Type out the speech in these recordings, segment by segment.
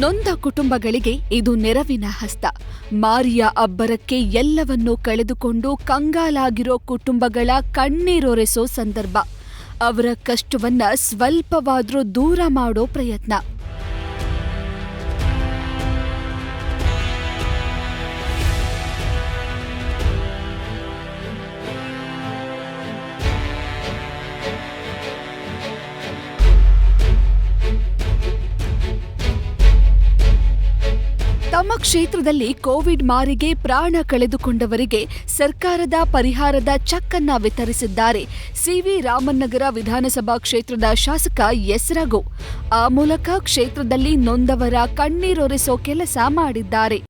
ನೊಂದ ಕುಟುಂಬಗಳಿಗೆ ಇದು ನೆರವಿನ ಹಸ್ತ. ಮಾರಿಯ ಅಬ್ಬರಕ್ಕೆ ಎಲ್ಲವನ್ನೂ ಕಳೆದುಕೊಂಡು ಕಂಗಾಲಾಗಿರೋ ಕುಟುಂಬಗಳ ಕಣ್ಣೀರೊರೆಸೋ ಸಂದರ್ಭ. ಅವರ ಕಷ್ಟವನ್ನ ಸ್ವಲ್ಪವಾದ್ರೂ ದೂರ ಮಾಡೋ ಪ್ರಯತ್ನ. ತಮ್ಮ ಕ್ಷೇತ್ರದಲ್ಲಿ ಕೋವಿಡ್ ಮಾರಿಗೆ ಪ್ರಾಣ ಕಳೆದುಕೊಂಡವರಿಗೆ ಸರ್ಕಾರದ ಪರಿಹಾರದ ಚೆಕ್ ಅನ್ನ ವಿತರಿಸಿದ್ದಾರೆ ಸಿ.ವಿ. ರಾಮನ್ ವಿಧಾನಸಭಾ ಕ್ಷೇತ್ರದ ಶಾಸಕ ಎಸ್. ರಘು. ಆ ಮೂಲಕ ಕ್ಷೇತ್ರದಲ್ಲಿ ನೊಂದವರ ಕಣ್ಣೀರೊರೆಸೋ ಕೆಲಸ ಮಾಡಿದ್ದಾರೆ.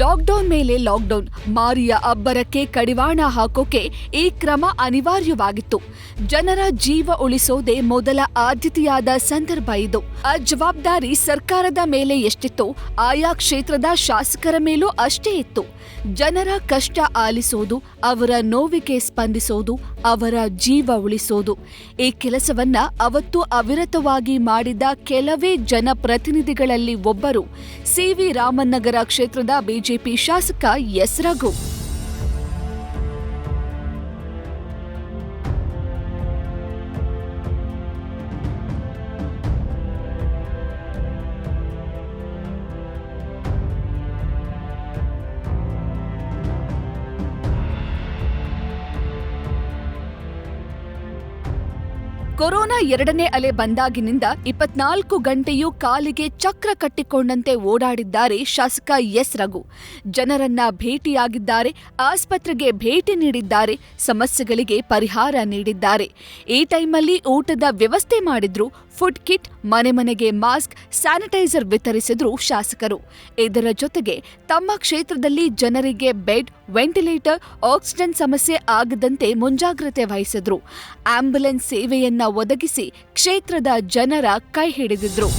ಲಾಕ್ಡೌನ್ ಮೇಲೆ ಲಾಕ್ಡೌನ್, ಮಾರಿಯ ಅಬ್ಬರಕ್ಕೆ ಕಡಿವಾಣ ಹಾಕೋಕೆ ಈ ಕ್ರಮ ಅನಿವಾರ್ಯವಾಗಿತ್ತು. ಜನರ ಜೀವ ಉಳಿಸೋದೇ ಮೊದಲ ಆದ್ಯತೆಯಾದ ಸಂದರ್ಭ ಇದು. ಆ ಜವಾಬ್ದಾರಿ ಸರ್ಕಾರದ ಮೇಲೆ ಎಷ್ಟಿತ್ತೋ ಆಯಾ ಕ್ಷೇತ್ರದ ಶಾಸಕರ ಮೇಲೂ ಅಷ್ಟೇ ಇತ್ತು. ಜನರ ಕಷ್ಟ ಆಲಿಸೋದು, ಅವರ ನೋವಿಗೆ ಸ್ಪಂದಿಸೋದು, ಅವರ ಜೀವ ಉಳಿಸೋದು. ಈ ಕೆಲಸವನ್ನ ಅವತ್ತು ಅವಿರತವಾಗಿ ಮಾಡಿದ ಕೆಲವೇ ಜನಪ್ರತಿನಿಧಿಗಳಲ್ಲಿ ಒಬ್ಬರು ಸಿ.ವಿ. ರಾಮನ್ ಕ್ಷೇತ್ರದ ಬಿಜೆಪಿ ಶಾಸಕ ಎಸ್. ರಘು. ಕೊರೋನಾ ಎರಡನೇ ಅಲೆ ಬಂದಾಗಿನಿಂದ 24 ಗಂಟೆಯೂ ಕಾಲಿಗೆ ಚಕ್ರ ಕಟ್ಟಿಕೊಂಡಂತೆ ಓಡಾಡಿದ್ದಾರೆ ಶಾಸಕ ಎಸ್. ರಘು. ಜನರನ್ನ ಭೇಟಿಯಾಗಿದ್ದಾರೆ, ಆಸ್ಪತ್ರೆಗೆ ಭೇಟಿ ನೀಡಿದ್ದಾರೆ, ಸಮಸ್ಯೆಗಳಿಗೆ ಪರಿಹಾರ ನೀಡಿದ್ದಾರೆ. ಈ ಟೈಮಲ್ಲಿ ಊಟದ ವ್ಯವಸ್ಥೆ ಮಾಡಿದ್ರು, ಫುಡ್ ಕಿಟ್, ಮನೆ ಮನೆಗೆ ಮಾಸ್ಕ್, ಸ್ಯಾನಿಟೈಸರ್ ವಿತರಿಸಿದ್ರು ಶಾಸಕರು. ಇದರ ಜೊತೆಗೆ ತಮ್ಮ ಕ್ಷೇತ್ರದಲ್ಲಿ ಜನರಿಗೆ ಬೆಡ್, ವೆಂಟಿಲೇಟರ್, ಆಕ್ಸಿಜನ್ ಸಮಸ್ಯೆ ಆಗದಂತೆ ಮುಂಜಾಗ್ರತೆ ವಹಿಸಿದ್ರು. ಆಂಬ್ಯುಲೆನ್ಸ್ ಸೇವೆಯನ್ನ ಒದಗಿಸಿ ಕ್ಷೇತ್ರದ ಜನರ ಕೈ ಹಿಡಿದಿದ್ರು.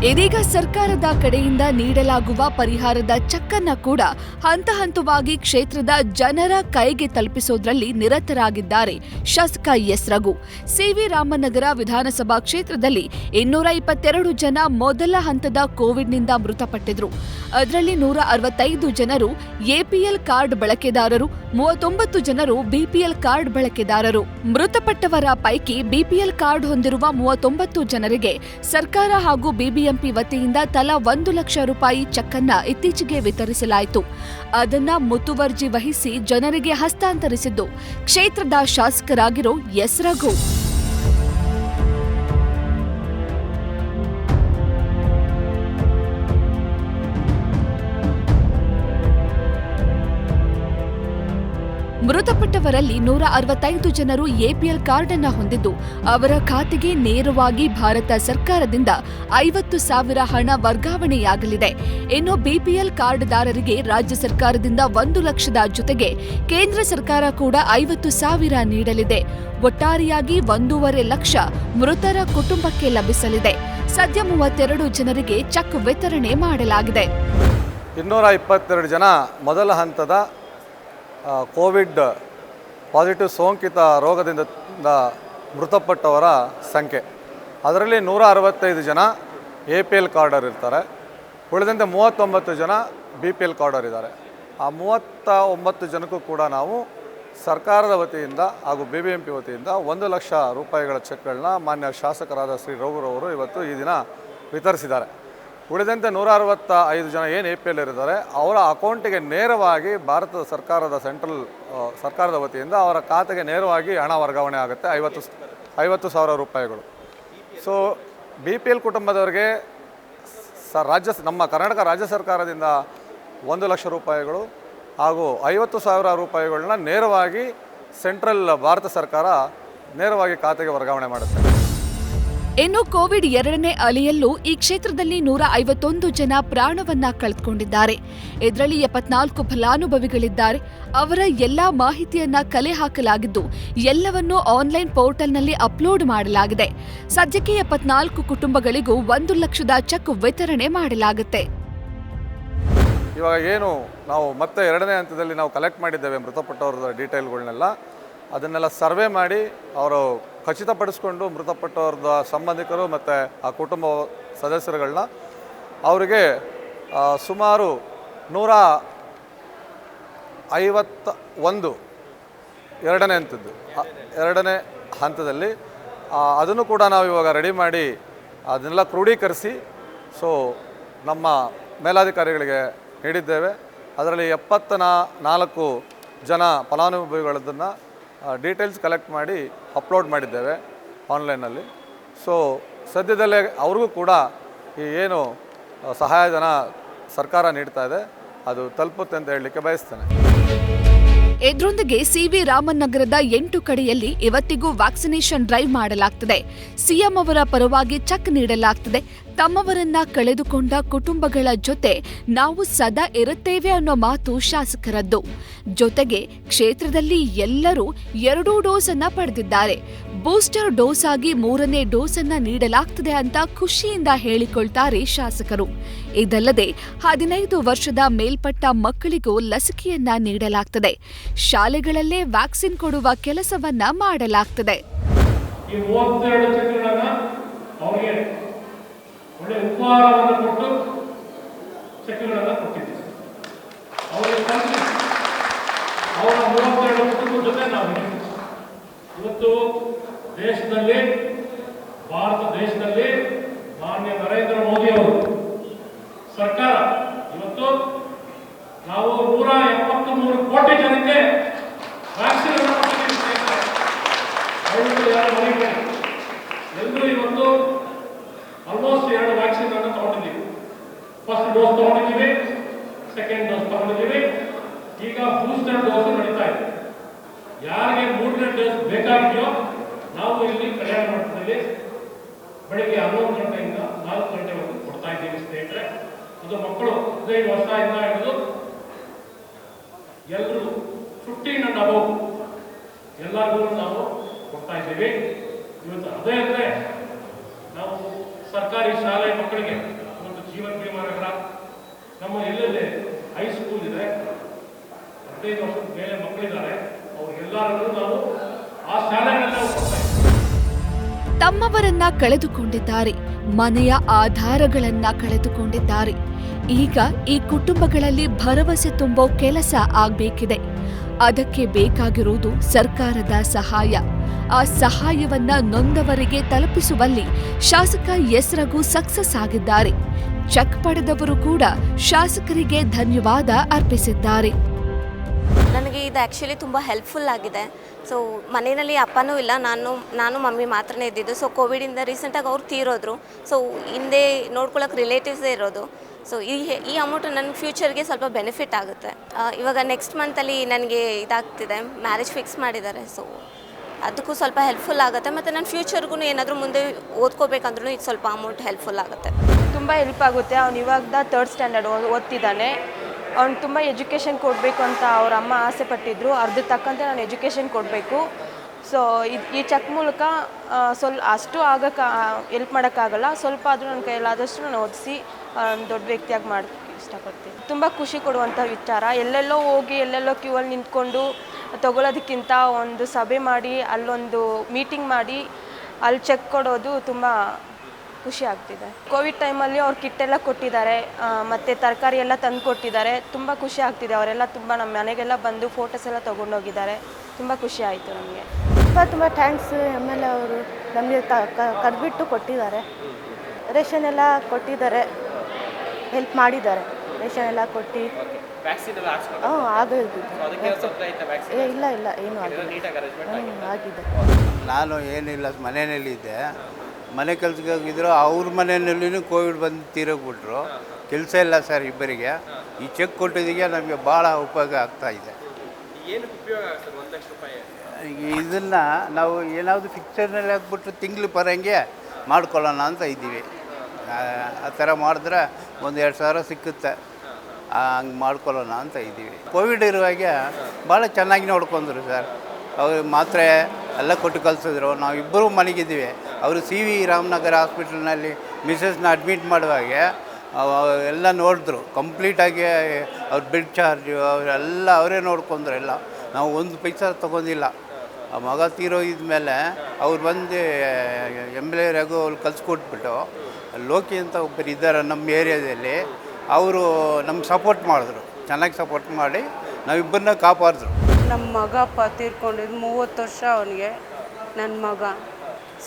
ಇದೀಗ ಸರ್ಕಾರದ ಕಡೆಯಿಂದ ನೀಡಲಾಗುವ ಪರಿಹಾರದ ಚೆಕ್ ಅನ್ನ ಕೂಡ ಹಂತ ಹಂತವಾಗಿ ಕ್ಷೇತ್ರದ ಜನರ ಕೈಗೆ ತಲುಪಿಸೋದ್ರಲ್ಲಿ ನಿರತರಾಗಿದ್ದಾರೆ ಶಾಸಕ ಎಸ್. ರಘು. ಸಿ.ವಿ. ರಾಮನ್ ವಿಧಾನಸಭಾ ಕ್ಷೇತ್ರದಲ್ಲಿ 222 ಜನ ಮೊದಲ ಹಂತದ ಕೋವಿಡ್ನಿಂದ ಮೃತಪಟ್ಟಿದ್ರು. ಅದರಲ್ಲಿ 165 ಜನರು ಎಪಿಎಲ್ ಕಾರ್ಡ್ ಬಳಕೆದಾರರು, 39 ಜನರು ಬಿಪಿಎಲ್ ಕಾರ್ಡ್ ಬಳಕೆದಾರರು. ಮೃತಪಟ್ಟವರ ಪೈಕಿ ಬಿಪಿಎಲ್ ಕಾರ್ಡ್ ಹೊಂದಿರುವ 39 ಜನರಿಗೆ ಸರ್ಕಾರ ಹಾಗೂ ಬಿಬಿಎಂಪಿ ವತಿಯಿಂದ ತಲಾ 1 ಲಕ್ಷ ರೂಪಾಯಿ ಚೆಕ್ ಅನ್ನ ಇತ್ತೀಚೆಗೆ ವಿತರಿಸಲಾಯಿತು. ಅದನ್ನ ಮುತುವರ್ಜಿ ವಹಿಸಿ ಜನರಿಗೆ ಹಸ್ತಾಂತರಿಸಿದ್ದು ಕ್ಷೇತ್ರದ ಶಾಸಕರಾಗಿರೋ ಎಸ್. ರಘು. ಮೃತಪಟ್ಟವರಲ್ಲಿ 165 ಜನರು ಎಪಿಎಲ್ ಕಾರ್ಡ್ ಅನ್ನ ಹೊಂದಿದ್ದು ಅವರ ಖಾತೆಗೆ ನೇರವಾಗಿ ಭಾರತ ಸರ್ಕಾರದಿಂದ 50,000 ಹಣ ವರ್ಗಾವಣೆಯಾಗಲಿದೆ. ಇನ್ನು ಬಿಪಿಎಲ್ ಕಾರ್ಡ್ದಾರರಿಗೆ ರಾಜ್ಯ ಸರ್ಕಾರದಿಂದ 1 ಲಕ್ಷದ ಜೊತೆಗೆ ಕೇಂದ್ರ ಸರ್ಕಾರ ಕೂಡ 50,000 ನೀಡಲಿದೆ. ಒಟ್ಟಾರೆಯಾಗಿ 1.5 ಲಕ್ಷ ಮೃತರ ಕುಟುಂಬಕ್ಕೆ ಲಭಿಸಲಿದೆ. ಸದ್ಯ 32 ಜನರಿಗೆ ಚೆಕ್ ವಿತರಣೆ ಮಾಡಲಾಗಿದೆ. 222 ಜನ ಮೊದಲ ಹಂತದ ಕೋವಿಡ್ ಪಾಸಿಟಿವ್ ಸೋಂಕಿತ ರೋಗದಿಂದ ಮೃತಪಟ್ಟವರ ಸಂಖ್ಯೆ. ಅದರಲ್ಲಿ 165 ಜನ ಎಪಿಎಲ್ ಕಾರ್ಡರ್ ಇರ್ತಾರೆ. ಉಳಿದಂತೆ 39 ಜನ ಬಿಪಿಎಲ್ ಕಾರ್ಡರ್ ಇದ್ದಾರೆ. ಆ 39 ಜನಕ್ಕೂ ಕೂಡ ನಾವು ಸರ್ಕಾರದ ವತಿಯಿಂದ ಹಾಗೂ ಬಿಬಿಎಂಪಿ ವತಿಯಿಂದ 1 ಲಕ್ಷ ರೂಪಾಯಿಗಳ ಚೆಕ್ಗಳನ್ನ ಮಾನ್ಯ ಶಾಸಕರಾದ ಶ್ರೀ ರಘುರವರು ಇವತ್ತು ಈ ದಿನ ವಿತರಿಸಿದ್ದಾರೆ. ಉಳಿದಂತೆ 165 ಜನ ಏನು ಎಪಿಎಲ್ ಇದ್ದಾರೆ ಅವರ ಅಕೌಂಟಿಗೆ ನೇರವಾಗಿ ಭಾರತ ಸರ್ಕಾರದ ಸರ್ಕಾರದ ವತಿಯಿಂದ ಅವರ ಖಾತೆಗೆ ನೇರವಾಗಿ ಹಣ ವರ್ಗಾವಣೆ ಆಗುತ್ತೆ, 50,000 ರೂಪಾಯಿಗಳು. ಸೊ ಬಿಪಿಎಲ್ ಕುಟುಂಬದವರಿಗೆ ನಮ್ಮ ಕರ್ನಾಟಕ ರಾಜ್ಯ ಸರ್ಕಾರದಿಂದ 1 ಲಕ್ಷ ರೂಪಾಯಿಗಳು, ಹಾಗೂ 50,000 ರೂಪಾಯಿಗಳನ್ನ ನೇರವಾಗಿ ಸೆಂಟ್ರಲ್ ಭಾರತ ಸರ್ಕಾರ ನೇರವಾಗಿ ಖಾತೆಗೆ ವರ್ಗಾವಣೆ ಮಾಡುತ್ತೆ. ಇನ್ನು ಕೋವಿಡ್ 2ನೇ ಅಲೆಯಲ್ಲೂ ಈ ಕ್ಷೇತ್ರದಲ್ಲಿ 151 ಜನ ಪ್ರಾಣವನ್ನ ಕಳೆದುಕೊಂಡಿದ್ದಾರೆ. ಇದರಲ್ಲಿ 74 ಫಲಾನುಭವಿಗಳಿದ್ದಾರೆ. ಅವರ ಎಲ್ಲಾ ಮಾಹಿತಿಯನ್ನ ಕಲೆ ಹಾಕಲಾಗಿದ್ದು ಎಲ್ಲವನ್ನೂ ಆನ್ಲೈನ್ ಪೋರ್ಟಲ್ನಲ್ಲಿ ಅಪ್ಲೋಡ್ ಮಾಡಲಾಗಿದೆ. ಸದ್ಯಕ್ಕೆ 74 ಕುಟುಂಬಗಳಿಗೂ 1 ಲಕ್ಷದ ಚೆಕ್ ವಿತರಣೆ ಮಾಡಲಾಗುತ್ತೆ. ಇವಾಗ ಏನು ನಾವು ಮತ್ತೆ 2ನೇ ಹಂತದಲ್ಲಿ ನಾವು ಕಲೆಕ್ಟ್ ಮಾಡಿದ್ದೇವೆ ಮೃತಪಟ್ಟವ್ರ ಡೀಟೇಲ್ಗಳನ್ನೆಲ್ಲ, ಅದನ್ನೆಲ್ಲ ಸರ್ವೆ ಮಾಡಿ ಅವರು ಖಚಿತಪಡಿಸ್ಕೊಂಡು ಮೃತಪಟ್ಟವ್ರದ ಸಂಬಂಧಿಕರು ಮತ್ತು ಆ ಕುಟುಂಬ ಸದಸ್ಯರುಗಳನ್ನ ಅವರಿಗೆ ಸುಮಾರು 151 ಎರಡನೇ ಹಂತದಲ್ಲಿ ಅದನ್ನು ಕೂಡ ನಾವು ಇವಾಗ ರೆಡಿ ಮಾಡಿ ಅದನ್ನೆಲ್ಲ ಕ್ರೋಢೀಕರಿಸಿ ನಮ್ಮ ಮೇಲಾಧಿಕಾರಿಗಳಿಗೆ ನೀಡಿದ್ದೇವೆ. ಅದರಲ್ಲಿ 74 ಜನ ಫಲಾನುಭವಿಗಳದನ್ನು ಡೀಟೇಲ್ಸ್ ಕಲೆಕ್ಟ್ ಮಾಡಿ ಅಪ್ಲೋಡ್ ಮಾಡಿದ್ದೇವೆ ಆನ್ಲೈನಲ್ಲಿ. ಸದ್ಯದಲ್ಲೇ ಅವ್ರಿಗೂ ಕೂಡ ಈ ಏನು ಸಹಾಯಧನ ಸರ್ಕಾರ ನೀಡ್ತಾ ಇದೆ ಅದು ತಲುಪುತ್ತೆ ಅಂತ ಹೇಳಲಿಕ್ಕೆ ಬಯಸ್ತೇನೆ. ಇದರೊಂದಿಗೆ ಸಿವಿ ರಾಮನ್ ನಗರದ 8 ಕಡೆಯಲ್ಲಿ ಇವತ್ತಿಗೂ ವ್ಯಾಕ್ಸಿನೇಷನ್ ಡ್ರೈವ್ ಮಾಡಲಾಗ್ತದೆ. ಸಿಎಂ ಅವರ ಪರವಾಗಿ ಚೆಕ್ ನೀಡಲಾಗ್ತದೆ. ತಮ್ಮವರನ್ನ ಕಳೆದುಕೊಂಡ ಕುಟುಂಬಗಳ ಜೊತೆ ನಾವು ಸದಾ ಇರುತ್ತೇವೆ ಅನ್ನೋ ಮಾತು ಶಾಸಕರದ್ದು. ಜೊತೆಗೆ ಕ್ಷೇತ್ರದಲ್ಲಿ ಎಲ್ಲರೂ 2 ಡೋಸ್ ಅನ್ನ ಪಡೆದಿದ್ದಾರೆ. ಬೂಸ್ಟರ್ ಡೋಸ್ ಆಗಿ 3ನೇ ಡೋಸ್ ಅನ್ನ ನೀಡಲಾಗ್ತದೆ ಅಂತ ಖುಷಿಯಿಂದ ಹೇಳಿಕೊಳ್ತಾರೆ ಶಾಸಕರು. ಇದಲ್ಲದೆ 15 ವರ್ಷದ ಮೇಲ್ಪಟ್ಟ ಮಕ್ಕಳಿಗೂ ಲಸಿಕೆಯನ್ನ ನೀಡಲಾಗ್ತದೆ. ಶಾಲೆಗಳಲ್ಲೇ ವ್ಯಾಕ್ಸಿನ್ ಕೊಡುವ ಕೆಲಸವನ್ನ ಮಾಡಲಾಗ್ತದೆ. ಒಳ್ಳೆ ಉಪಹಾರವನ್ನು ಕೊಟ್ಟು ಚೆಕ್ಗಳನ್ನು ಕೊಟ್ಟಿದ್ದೀವಿ. ಅವರಿಗೆ ಅವರ 32 ಕುಟುಂಬದ ಜೊತೆ ನಾವು ಇವತ್ತು ದೇಶದಲ್ಲಿ, ಭಾರತ ದೇಶದಲ್ಲಿ ಮಾನ್ಯ ನರೇಂದ್ರ ಮೋದಿ ಅವರು ಸರ್ಕಾರ ಇವತ್ತು ನಾವು 173 ಕೋಟಿ ಜನಕ್ಕೆ ವ್ಯಾಕ್ಸಿನ್ ಅನ್ನು ಕೊಟ್ಟಿದ್ದೀವಿ. ಎಲ್ಲರೂ ಇವತ್ತು ಆಲ್ಮೋಸ್ಟ್ 2 ವ್ಯಾಕ್ಸಿನ್ ಅನ್ನು ತಗೊಂಡಿದ್ದೀವಿ. ಫಸ್ಟ್ ಡೋಸ್ ತಗೊಂಡಿದ್ದೀವಿ, ಸೆಕೆಂಡ್ ಡೋಸ್ ತಗೊಂಡಿದ್ದೀವಿ. ಈಗ ಬೂಸ್ಟರ್ ಡೋಸ್ ನಡೀತಾ ಇದೆ. ಯಾರಿಗೆ 3ನೇ ಡೋಸ್ ಬೇಕಾಗಿದೆಯೋ ನಾವು ಇಲ್ಲಿ ಕಲ್ಯಾಣ ಮಂಟಪದಲ್ಲಿ ಬೆಳಿಗ್ಗೆ 11 ಗಂಟೆಯಿಂದ 4 ಗಂಟೆವರೆಗೂ ಕೊಡ್ತಾ ಇದ್ದೀವಿ ಸ್ನೇಹಿತರೆ. ಅದು ಮಕ್ಕಳು 15 ವರ್ಷದಿಂದ ಹಿಡಿದು ಎಲ್ಲರೂ 15 and above ಎಲ್ಲರಿಗೂ ನಾವು ಕೊಡ್ತಾ ಇದ್ದೀವಿ. ಇವತ್ತು ಅದೇ ಅಂದರೆ ನಾವು ಸರ್ಕಾರಿ ಶಾಲೆ ಮಕ್ಕಳಿಗೆ ಒಂದು ಜೀವನ ಭೀಮಾ ನಗರ, ನಮ್ಮ ಎಲ್ಲೆಲ್ಲಿ ಹೈಸ್ಕೂಲ್ ಇದೆ, 15 ವರ್ಷದ ಮೇಲೆ ಮಕ್ಕಳಿದ್ದಾರೆ, ಅವ್ರಿಗೆಲ್ಲರಿಗೂ ನಾವು ಆ ಶಾಲೆಗಳನ್ನ ಕೊಡ್ತಾ ಇದ್ದೀವಿ. ತಮ್ಮವರನ್ನ ಕಳೆದುಕೊಂಡಿದ್ದಾರೆ, ಮನೆಯ ಆಧಾರಗಳನ್ನ ಕಳೆದುಕೊಂಡಿದ್ದಾರೆ. ಈಗ ಈ ಕುಟುಂಬಗಳಲ್ಲಿ ಭರವಸೆ ತುಂಬೋ ಕೆಲಸ ಆಗ್ಬೇಕಿದೆ. ಅದಕ್ಕೆ ಬೇಕಾಗಿರುವುದು ಸರ್ಕಾರದ ಸಹಾಯ. ಆ ಸಹಾಯವನ್ನ ನೊಂದವರಿಗೆ ತಲುಪಿಸುವಲ್ಲಿ ಶಾಸಕ ಎಸ್ ರಘು ಸಕ್ಸಸ್ ಆಗಿದ್ದಾರೆ. ಚೆಕ್ ಪಡೆದವರು ಕೂಡ ಶಾಸಕರಿಗೆ ಧನ್ಯವಾದ ಅರ್ಪಿಸಿದ್ದಾರೆ. ನನಗೆ ಇದು ಆ್ಯಕ್ಚುಲಿ ತುಂಬ ಹೆಲ್ಪ್ಫುಲ್ ಆಗಿದೆ. ಸೊ ಮನೆಯಲ್ಲಿ ಅಪ್ಪನೂ ಇಲ್ಲ, ನಾನು ಮಮ್ಮಿ ಮಾತ್ರನೇ ಇದ್ದಿದ್ದು. ಸೊ ಕೋವಿಡಿಂದ ರೀಸೆಂಟಾಗಿ ಅವ್ರು ತೀರೋದ್ರು. ಸೊ ಹಿಂದೆ ನೋಡ್ಕೊಳ್ಳೋಕೆ ರಿಲೇಟಿವ್ಸೇ ಇರೋದು. ಸೊ ಈ ಅಮೌಂಟು ನನ್ನ ಫ್ಯೂಚರ್ಗೆ ಸ್ವಲ್ಪ ಬೆನಿಫಿಟ್ ಆಗುತ್ತೆ. ಇವಾಗ ನೆಕ್ಸ್ಟ್ ಮಂತಲ್ಲಿ ನನಗೆ ಇದಾಗ್ತಿದೆ, ಮ್ಯಾರೇಜ್ ಫಿಕ್ಸ್ ಮಾಡಿದ್ದಾರೆ. ಸೊ ಅದಕ್ಕೂ ಸ್ವಲ್ಪ ಹೆಲ್ಪ್ಫುಲ್ ಆಗುತ್ತೆ. ಮತ್ತು ನನ್ನ ಫ್ಯೂಚರ್ಗೂ ಏನಾದರೂ ಮುಂದೆ ಓದ್ಕೋಬೇಕಂದ್ರೂ ಇದು ಸ್ವಲ್ಪ ಅಮೌಂಟ್ ಹೆಲ್ಪ್ಫುಲ್ ಆಗುತ್ತೆ. ತುಂಬ ಹೆಲ್ಪ್ ಆಗುತ್ತೆ. ಅವ್ನು ಇವಾಗ 3rd ಸ್ಟ್ಯಾಂಡರ್ಡ್ ಓದ್ತಿದ್ದಾನೆ. ಅವ್ನು ತುಂಬ ಎಜುಕೇಷನ್ ಕೊಡಬೇಕು ಅಂತ ಅವ್ರ ಅಮ್ಮ ಆಸೆ ಪಟ್ಟಿದ್ರು. ಅದ್ರ ತಕ್ಕಂತೆ ನಾನು ಎಜುಕೇಷನ್ ಕೊಡಬೇಕು. ಸೊ ಈ ಚೆಕ್ ಮೂಲಕ ಅಷ್ಟು ಹೆಲ್ಪ್ ಮಾಡೋಕ್ಕಾಗಲ್ಲ, ಸ್ವಲ್ಪ ಆದರೂ ನನ್ನ ಕೈಯಲ್ಲಾದಷ್ಟು ನಾನು ಓದಿಸಿ ದೊಡ್ಡ ವ್ಯಕ್ತಿಯಾಗಿ ಮಾಡೋಕ್ಕೆ ಇಷ್ಟಪಡ್ತೀನಿ. ತುಂಬ ಖುಷಿ ಕೊಡುವಂಥ ವಿಚಾರ. ಎಲ್ಲೆಲ್ಲೋ ಹೋಗಿ ಎಲ್ಲೆಲ್ಲೋ ಕ್ಯೂವಲ್ಲಿ ನಿಂತ್ಕೊಂಡು ತೊಗೊಳೋದಕ್ಕಿಂತ ಒಂದು ಸಭೆ ಮಾಡಿ, ಅಲ್ಲೊಂದು ಮೀಟಿಂಗ್ ಮಾಡಿ ಅಲ್ಲಿ ಚೆಕ್ ಕೊಡೋದು ತುಂಬ ಖುಷಿ ಆಗ್ತಿದೆ. ಕೋವಿಡ್ ಟೈಮಲ್ಲಿ ಅವ್ರು ಕಿಟ್ಟೆಲ್ಲ ಕೊಟ್ಟಿದ್ದಾರೆ, ಮತ್ತು ತರಕಾರಿ ಎಲ್ಲ ತಂದು ಕೊಟ್ಟಿದ್ದಾರೆ. ತುಂಬ ಖುಷಿ ಆಗ್ತಿದೆ. ಅವರೆಲ್ಲ ತುಂಬ ನಮ್ಮ ಮನೆಗೆಲ್ಲ ಬಂದು ಫೋಟೋಸ್ ಎಲ್ಲ ತೊಗೊಂಡೋಗಿದ್ದಾರೆ. ತುಂಬ ಖುಷಿ ಆಯಿತು ನಮಗೆ. ತುಂಬ ಥ್ಯಾಂಕ್ಸ್. ಆಮೇಲೆ ಅವರು ನಮಗೆ ಕರೆದ್ಬಿಟ್ಟು ಕೊಟ್ಟಿದ್ದಾರೆ. ರೇಷನ್ ಎಲ್ಲ ಕೊಟ್ಟಿದ್ದಾರೆ, ಹೆಲ್ಪ್ ಮಾಡಿದ್ದಾರೆ. ರೇಷನ್ ಎಲ್ಲ ಕೊಟ್ಟು ಆಗೋದು. ಇಲ್ಲ ಏನೂ ಆಗಿದೆ. ನಾನು ಏನಿಲ್ಲ, ಮನೆಯಲ್ಲಿದ್ದೆ. ಮನೆ ಕೆಲಸಕ್ಕೆ ಹೋಗಿದ್ರು. ಅವ್ರ ಮನೆಯಲ್ಲೂ ಕೋವಿಡ್ ಬಂದು ತೀರೋಗ್ಬಿಟ್ರು. ಕೆಲಸ ಇಲ್ಲ ಸರ್ ಇಬ್ಬರಿಗೆ. ಈ ಚೆಕ್ ಕೊಟ್ಟಿದ್ದಕ್ಕೆ ನಮಗೆ ಭಾಳ ಉಪಯೋಗ ಆಗ್ತಾಯಿದೆ. ಏನಕ್ಕೆ ಉಪಯೋಗ ಆಗ್ತದೆ 1 ಲಕ್ಷ ರೂಪಾಯಿ? ಇದನ್ನು ನಾವು ಏನಾದರೂ ಫಿಕ್ಚರ್ನಲ್ಲಿ ಹಾಕ್ಬಿಟ್ಟು ತಿಂಗಳು ಬರೋಂಗೆ ಮಾಡ್ಕೊಳ್ಳೋಣ ಅಂತ ಇದ್ದೀವಿ. ಆ ಥರ ಮಾಡಿದ್ರೆ 1-2 ಸಾವಿರ ಸಿಕ್ಕುತ್ತೆ. ಹಂಗೆ ಮಾಡ್ಕೊಳ್ಳೋಣ ಅಂತ ಇದ್ದೀವಿ. ಕೋವಿಡ್ ಇರುವಾಗ ಭಾಳ ಚೆನ್ನಾಗಿ ನೋಡ್ಕೊಂಡ್ರು ಸರ್. ಅವರು ಮಾತ್ರೆ ಎಲ್ಲ ಕೊಟ್ಟು ಕಳಿಸಿದ್ರು. ನಾವು ಇಬ್ಬರೂ ಮನೆಗಿದ್ದೀವಿ. ಅವರು CV ರಾಮನಗರ ಹಾಸ್ಪಿಟಲ್ನಲ್ಲಿ ಮಿಸಸ್ನ ಅಡ್ಮಿಟ್ ಮಾಡುವಾಗ ಎಲ್ಲ ನೋಡಿದ್ರು ಕಂಪ್ಲೀಟಾಗಿ. ಅವ್ರ ಬೆಡ್ ಚಾರ್ಜು ಅವರೆಲ್ಲ ಅವರೇ ನೋಡ್ಕೊಂಡ್ರು ಎಲ್ಲ. ನಾವು 1 ಪೈಸಾ ತೊಗೊಂಡಿಲ್ಲ. ಆ ಮಗ ತೀರೋಗಿದ ಮೇಲೆ ಅವ್ರು ಬಂದು MLA ರಘು ಅವ್ರು ಕಲಿಸ್ಕೊಟ್ಬಿಟ್ಟು ಲೋಕಿ ಅಂತ ಒಬ್ಬರು ಇದ್ದಾರೆ ನಮ್ಮ ಏರಿಯಾದಲ್ಲಿ. ಅವರು ನಮ್ಗೆ ಸಪೋರ್ಟ್ ಮಾಡಿದ್ರು, ಚೆನ್ನಾಗಿ ಸಪೋರ್ಟ್ ಮಾಡಿ ನಾವಿಬ್ಬರನ್ನ ಕಾಪಾಡಿದ್ರು. ನಮ್ಮ ಮಗ ತೀರ್ಕೊಂಡಿದ್ದು 30 ವರ್ಷ ಅವನಿಗೆ. ನನ್ನ ಮಗ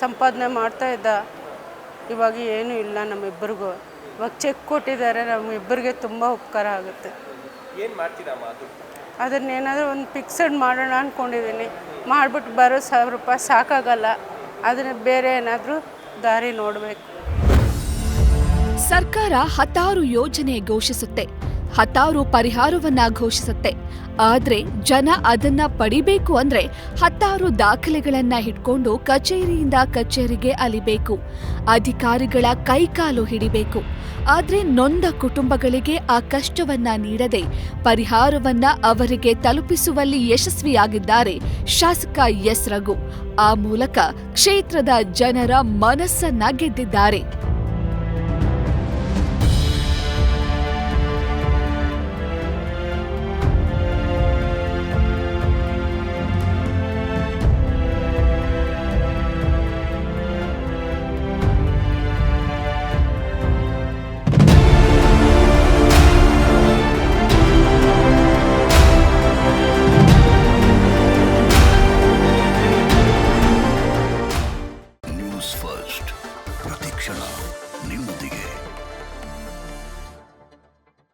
ಸಂಪಾದನೆ ಮಾಡ್ತಾಯಿದ್ದ. ಇವಾಗ ಏನೂ ಇಲ್ಲ ನಮ್ಮಿಬ್ಬರಿಗೂ. ಇವಾಗ ಚೆಕ್ ಕೊಟ್ಟಿದ್ದಾರೆ, ನಮ್ಮಿಬ್ಬರಿಗೆ ತುಂಬ ಉಪಕಾರ ಆಗುತ್ತೆ. ಏನು ಮಾಡ್ತೀರಮ್ಮ ಅದು? ಅದನ್ನೇನಾದರೂ ಒಂದು ಫಿಕ್ಸಡ್ ಮಾಡೋಣ ಅಂದ್ಕೊಂಡಿದ್ದೀನಿ. ಮಾಡಿಬಿಟ್ಟು ಬರೋ 1000 ರೂಪಾಯಿ ಸಾಕಾಗಲ್ಲ. ಅದನ್ನು ಬೇರೆ ಏನಾದರೂ ದಾರಿ ನೋಡಬೇಕು. ಸರ್ಕಾರ ಹತ್ತಾರು ಯೋಜನೆ ಘೋಷಿಸುತ್ತೆ, ಹತ್ತಾರು ಪರಿಹಾರವನ್ನ ಘೋಷಿಸುತ್ತೆ. ಆದ್ರೆ ಜನ ಅದನ್ನ ಪಡಿಬೇಕು ಅಂದ್ರೆ ಹತ್ತಾರು ದಾಖಲೆಗಳನ್ನ ಹಿಡ್ಕೊಂಡು ಕಚೇರಿಯಿಂದ ಕಚೇರಿಗೆ ಅಲಿಬೇಕು, ಅಧಿಕಾರಿಗಳ ಕೈಕಾಲು ಹಿಡಿಬೇಕು. ಆದ್ರೆ ನೊಂದ ಕುಟುಂಬಗಳಿಗೆ ಆ ಕಷ್ಟವನ್ನ ನೀಡದೆ ಪರಿಹಾರವನ್ನ ಅವರಿಗೆ ತಲುಪಿಸುವಲ್ಲಿ ಯಶಸ್ವಿಯಾಗಿದ್ದಾರೆ ಶಾಸಕ ಎಸ್ ರಘು. ಆ ಮೂಲಕ ಕ್ಷೇತ್ರದ ಜನರ ಮನಸ್ಸನ್ನ ಗೆದ್ದಿದ್ದಾರೆ.